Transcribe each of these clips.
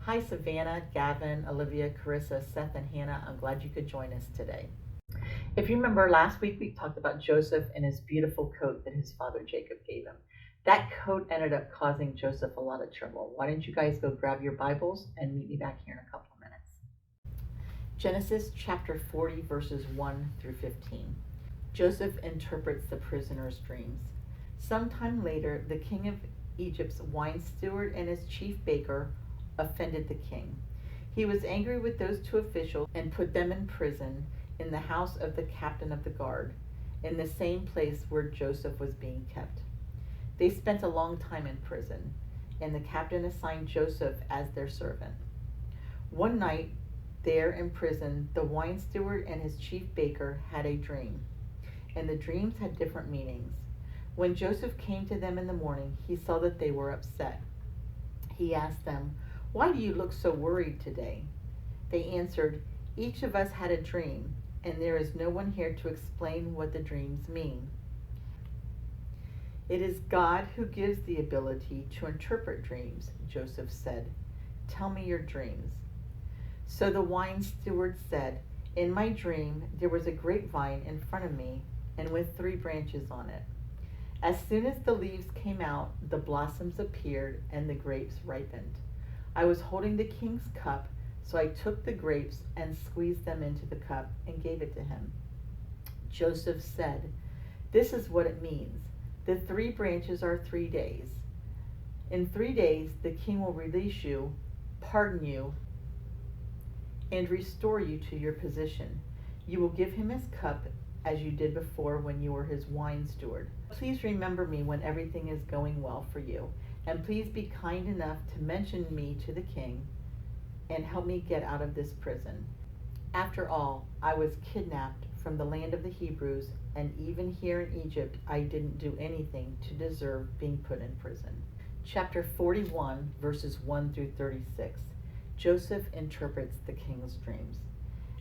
Hi, Savannah, Gavin, Olivia, Carissa, Seth, and Hannah. I'm glad you could join us today. If you remember last week, we talked about Joseph and his beautiful coat that his father Jacob gave him. That coat ended up causing Joseph a lot of trouble. Why don't you guys go grab your Bibles and meet me back here in a couple of minutes? Genesis chapter 40, verses 1 through 15. Joseph interprets the prisoner's dreams. Sometime later, the king of Egypt's wine steward and his chief baker offended the king. He was angry with those two officials and put them in prison in the house of the captain of the guard, in the same place where Joseph was being kept. They spent a long time in prison, and the captain assigned Joseph as their servant. One night, there in prison, the wine steward and his chief baker had a dream, and the dreams had different meanings. When Joseph came to them in the morning, he saw that they were upset. He asked them, "Why do you look so worried today?" They answered, "Each of us had a dream, and there is no one here to explain what the dreams mean." "It is God who gives the ability to interpret dreams," Joseph said. "Tell me your dreams." So the wine steward said, "In my dream there was a grapevine in front of me, and with 3 branches on it. As soon as the leaves came out, the blossoms appeared and the grapes ripened. I was holding the king's cup, so I took the grapes and squeezed them into the cup and gave it to him." Joseph said, "This is what it means. The 3 branches are 3 days. In 3 days, the king will release you, pardon you, and restore you to your position. You will give him his cup as you did before when you were his wine steward. Please remember me when everything is going well for you, and please be kind enough to mention me to the king and help me get out of this prison. After all, I was kidnapped from the land of the Hebrews, and even here in Egypt, I didn't do anything to deserve being put in prison." Chapter 41, verses 1 through 36. Joseph interprets the king's dreams.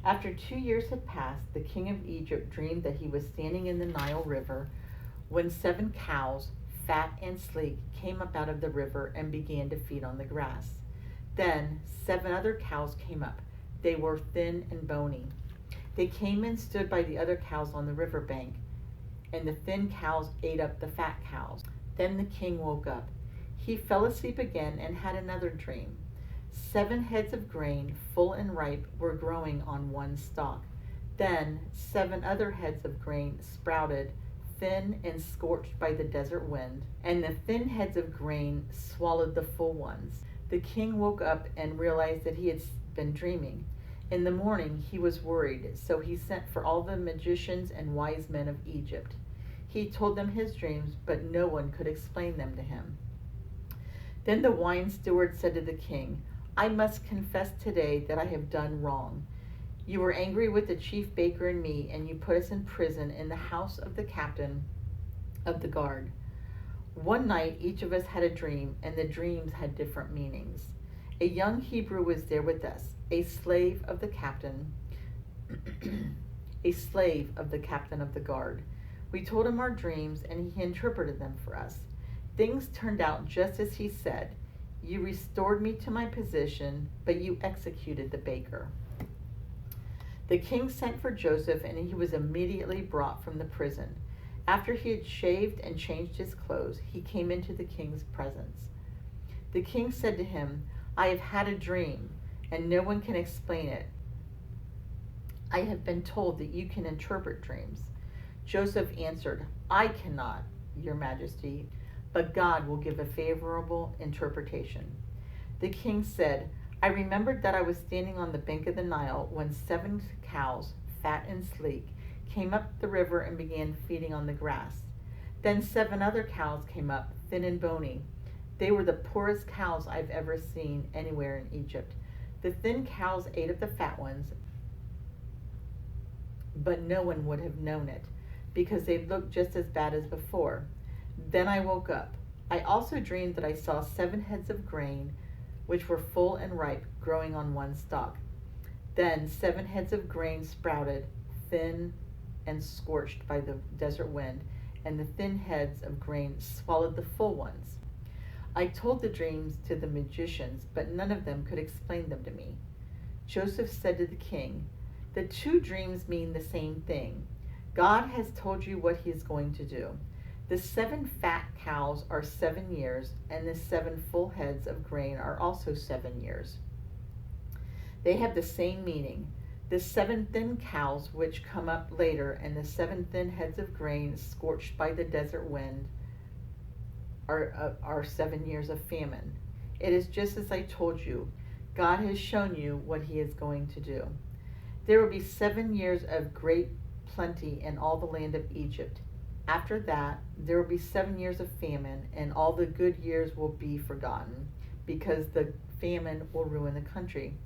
After 2 years had passed, the king of Egypt dreamed that he was standing in the Nile River when 7 cows, fat and sleek, came up out of the river and began to feed on the grass. Then 7 other cows came up. They were thin and bony. They came and stood by the other cows on the river bank, and the thin cows ate up the fat cows. Then the king woke up. He fell asleep again and had another dream. 7 heads of grain, full and ripe, were growing on one stalk. Then 7 other heads of grain sprouted, thin and scorched by the desert wind, and the thin heads of grain swallowed the full ones. The king woke up and realized that he had been dreaming. In the morning he was worried, so he sent for all the magicians and wise men of Egypt. He told them his dreams, but no one could explain them to him. Then the wine steward said to the king, "I must confess today that I have done wrong. You were angry with the chief baker and me, and you put us in prison in the house of the captain of the guard. One night each of us had a dream, and the dreams had different meanings. A young Hebrew was there with us, a slave of the captain of the guard. We told him our dreams, and he interpreted them for us. Things turned out just as he said. You restored me to my position, but you executed the baker." The king sent for Joseph, and he was immediately brought from the prison. After he had shaved and changed his clothes, he came into the king's presence. The king said to him, "I have had a dream, and no one can explain it. I have been told that you can interpret dreams." Joseph answered, "I cannot, your majesty, but God will give a favorable interpretation." The king said, "I remembered that I was standing on the bank of the Nile when 7 cows, fat and sleek, came up the river and began feeding on the grass. Then 7 other cows came up, thin and bony. They were the poorest cows I've ever seen anywhere in Egypt. The thin cows ate up the fat ones, but no one would have known it, because they looked just as bad as before. Then I woke up. I also dreamed that I saw 7 heads of grain, which were full and ripe, growing on one stalk. Then 7 heads of grain sprouted, thin and scorched by the desert wind, and the thin heads of grain swallowed the full ones. I told the dreams to the magicians, but none of them could explain them to me. Joseph said to the king, "The two dreams mean the same thing. God has told you what he is going to do. The 7 fat cows are 7 years, and the 7 full heads of grain are also 7 years. They have the same meaning. The 7 thin cows which come up later and the 7 thin heads of grain scorched by the desert wind are 7 years of famine. It is just as I told you. God has shown you what he is going to do. There will be 7 years of great plenty in all the land of Egypt. After that, there will be 7 years of famine, and all the good years will be forgotten, because the famine will ruin the country.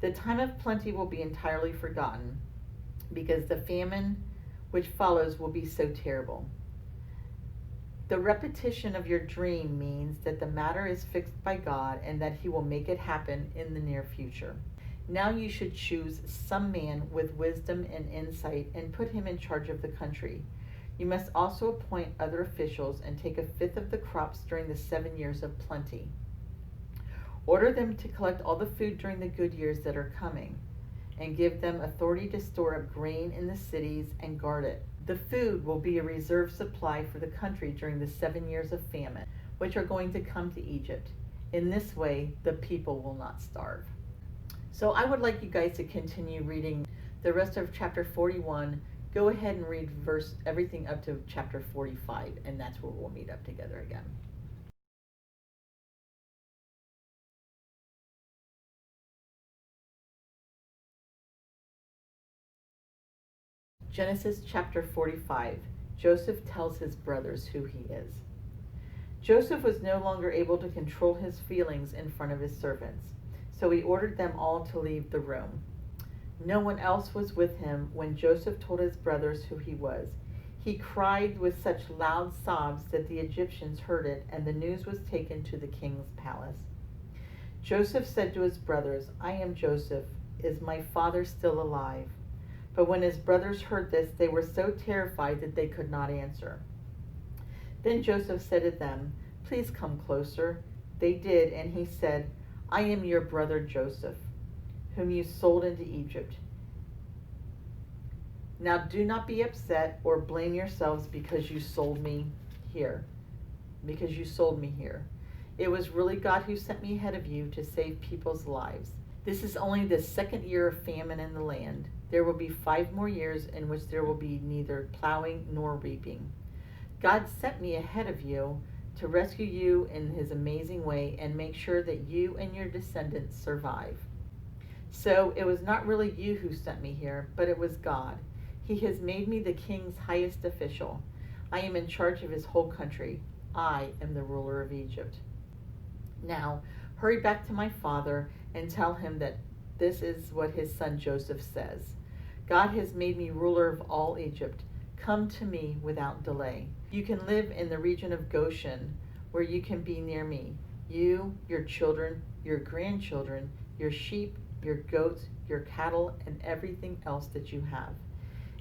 The time of plenty will be entirely forgotten, because the famine which follows will be so terrible. The repetition of your dream means that the matter is fixed by God and that he will make it happen in the near future. Now you should choose some man with wisdom and insight and put him in charge of the country. You must also appoint other officials and take 1/5 of the crops during the 7 years of plenty. Order them to collect all the food during the good years that are coming, and give them authority to store up grain in the cities and guard it. The food will be a reserve supply for the country during the 7 years of famine, which are going to come to Egypt. In this way, the people will not starve." So I would like you guys to continue reading the rest of chapter 41. Go ahead and read everything up to chapter 45, and that's where we'll meet up together again. Genesis chapter 45. Joseph tells his brothers who he is. Joseph was no longer able to control his feelings in front of his servants, so he ordered them all to leave the room. No one else was with him when Joseph told his brothers who he was. He cried with such loud sobs that the Egyptians heard it, and the news was taken to the king's palace. Joseph said to his brothers, "I am Joseph. Is my father still alive?" But when his brothers heard this, they were so terrified that they could not answer. Then Joseph said to them, "Please come closer." They did, and he said, "I am your brother Joseph, whom you sold into Egypt. Now do not be upset or blame yourselves because you sold me here. It was really God who sent me ahead of you to save people's lives. This is only the 2nd year of famine in the land. There will be 5 more years in which there will be neither plowing nor reaping. God sent me ahead of you to rescue you in his amazing way and make sure that you and your descendants survive. So it was not really you who sent me here, but it was God. He has made me the king's highest official. I am in charge of his whole country. I am the ruler of Egypt. Now, hurry back to my father and tell him that this is what his son Joseph says. God has made me ruler of all Egypt. Come to me without delay. You can live in the region of Goshen, where you can be near me. You, your children, your grandchildren, your sheep, your goats, your cattle, and everything else that you have.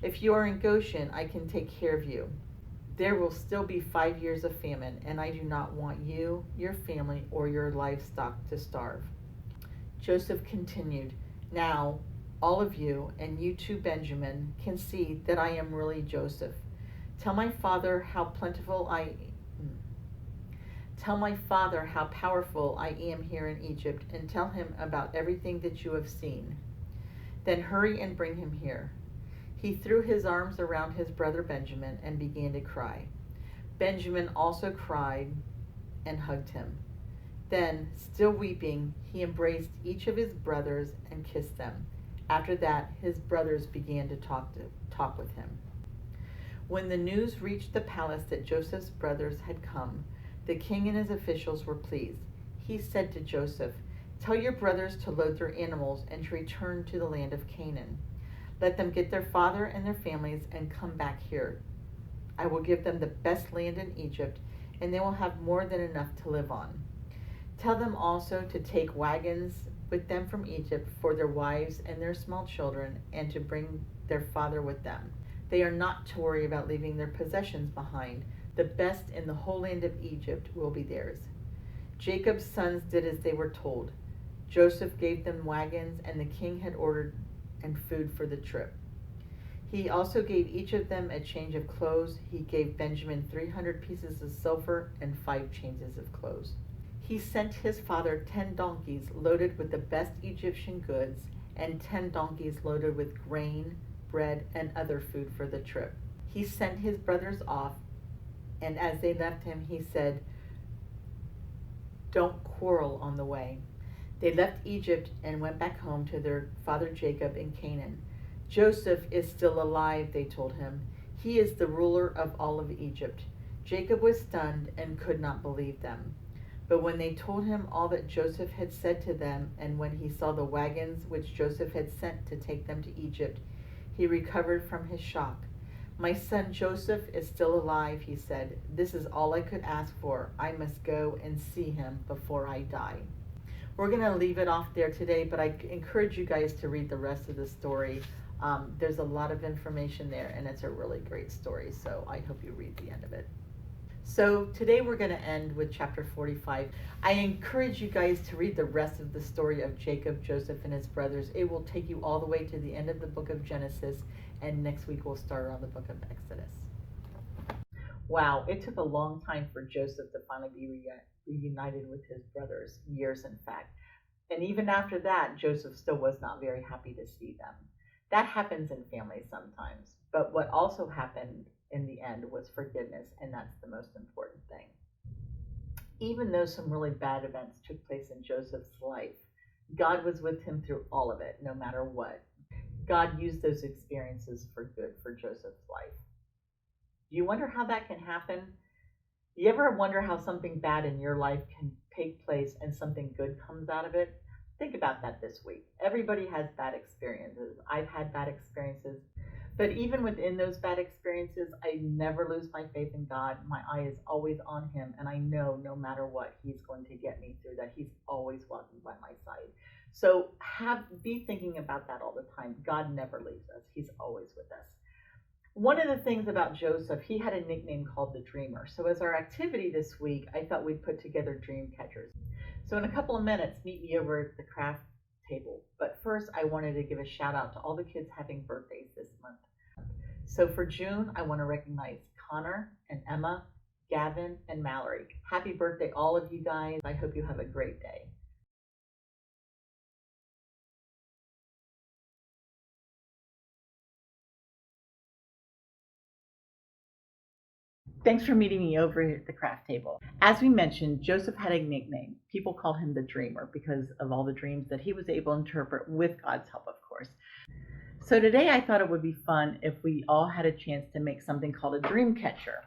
If you are in Goshen, I can take care of you. There will still be 5 years of famine, and I do not want you, your family, or your livestock to starve." Joseph continued, "Now, all of you, and you too, Benjamin, can see that I am really Joseph. Tell my father how powerful I am here in Egypt, and tell him about everything that you have seen. Then hurry and bring him here." He threw his arms around his brother Benjamin and began to cry. Benjamin also cried and hugged him. Then, still weeping, he embraced each of his brothers and kissed them. After that, his brothers began to talk with him. When the news reached the palace that Joseph's brothers had come, the king and his officials were pleased. He said to Joseph, "Tell your brothers to load their animals and to return to the land of Canaan. Let them get their father and their families and come back here. I will give them the best land in Egypt, and they will have more than enough to live on. Tell them also to take wagons with them from Egypt for their wives and their small children, and to bring their father with them. They are not to worry about leaving their possessions behind. The best in the whole land of Egypt will be theirs. Jacob's sons did as they were told. Joseph gave them wagons, and the king had ordered and food for the trip. He also gave each of them a change of clothes. He gave Benjamin 300 pieces of silver and 5 changes of clothes. He sent his father 10 donkeys loaded with the best Egyptian goods and 10 donkeys loaded with grain, bread, and other food for the trip. He sent his brothers off, and as they left him, he said, "Don't quarrel on the way." They left Egypt and went back home to their father Jacob in Canaan. "Joseph is still alive," they told him. "He is the ruler of all of Egypt." Jacob was stunned and could not believe them. But when they told him all that Joseph had said to them, and when he saw the wagons which Joseph had sent to take them to Egypt, he recovered from his shock. "My son Joseph is still alive," he said. "This is all I could ask for. I must go and see him before I die." We're going to leave it off there today, but I encourage you guys to read the rest of the story. There's a lot of information there, and it's a really great story, so I hope you read the end of it. So today we're going to end with chapter 45. I encourage you guys to read the rest of the story of Jacob, Joseph, and his brothers. It will take you all the way to the end of the book of Genesis, and next week we'll start on the book of Exodus. Wow, it took a long time for Joseph to finally be reunited with his brothers, years in fact. And even after that, Joseph still was not very happy to see them. That happens in families sometimes. But what also happened in the end was forgiveness, and that's the most important thing. Even though some really bad events took place in Joseph's life, God was with him through all of it, no matter what. God used those experiences for good for Joseph's life. Do you wonder how that can happen? You ever wonder how something bad in your life can take place and something good comes out of it? Think about that this week. Everybody has bad experiences. I've had bad experiences. But even within those bad experiences, I never lose my faith in God. My eye is always on him, and I know no matter what, he's going to get me through that. He's always walking by my side. So be thinking about that all the time. God never leaves us. He's always with us. One of the things about Joseph, he had a nickname called the Dreamer. So as our activity this week, I thought we'd put together dream catchers. So in a couple of minutes, meet me over at the craft table. But first, I wanted to give a shout out to all the kids having birthdays this month. So for June, I want to recognize Connor and Emma, Gavin, and Mallory. Happy birthday, all of you guys. I hope you have a great day. Thanks for meeting me over at the craft table. As we mentioned, Joseph had a nickname. People called him the Dreamer because of all the dreams that he was able to interpret with God's help, of course. So today I thought it would be fun if we all had a chance to make something called a dream catcher.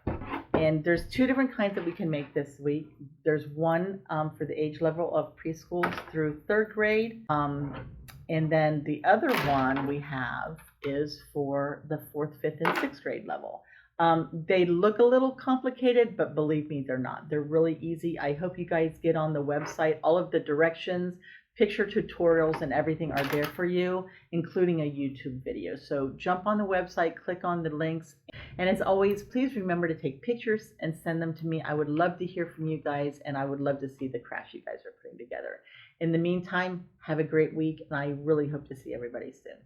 And there's 2 different kinds that we can make this week. There's one for the age level of preschool through 3rd grade. And then the other one we have is for the 4th, 5th, and 6th grade level. They look a little complicated, but believe me, they're not. They're really easy. I hope you guys get on the website. All of the directions, picture tutorials, and everything are there for you, including a YouTube video. So jump on the website, click on the links. And as always, please remember to take pictures and send them to me. I would love to hear from you guys, and I would love to see the crafts you guys are putting together. In the meantime, have a great week, and I really hope to see everybody soon.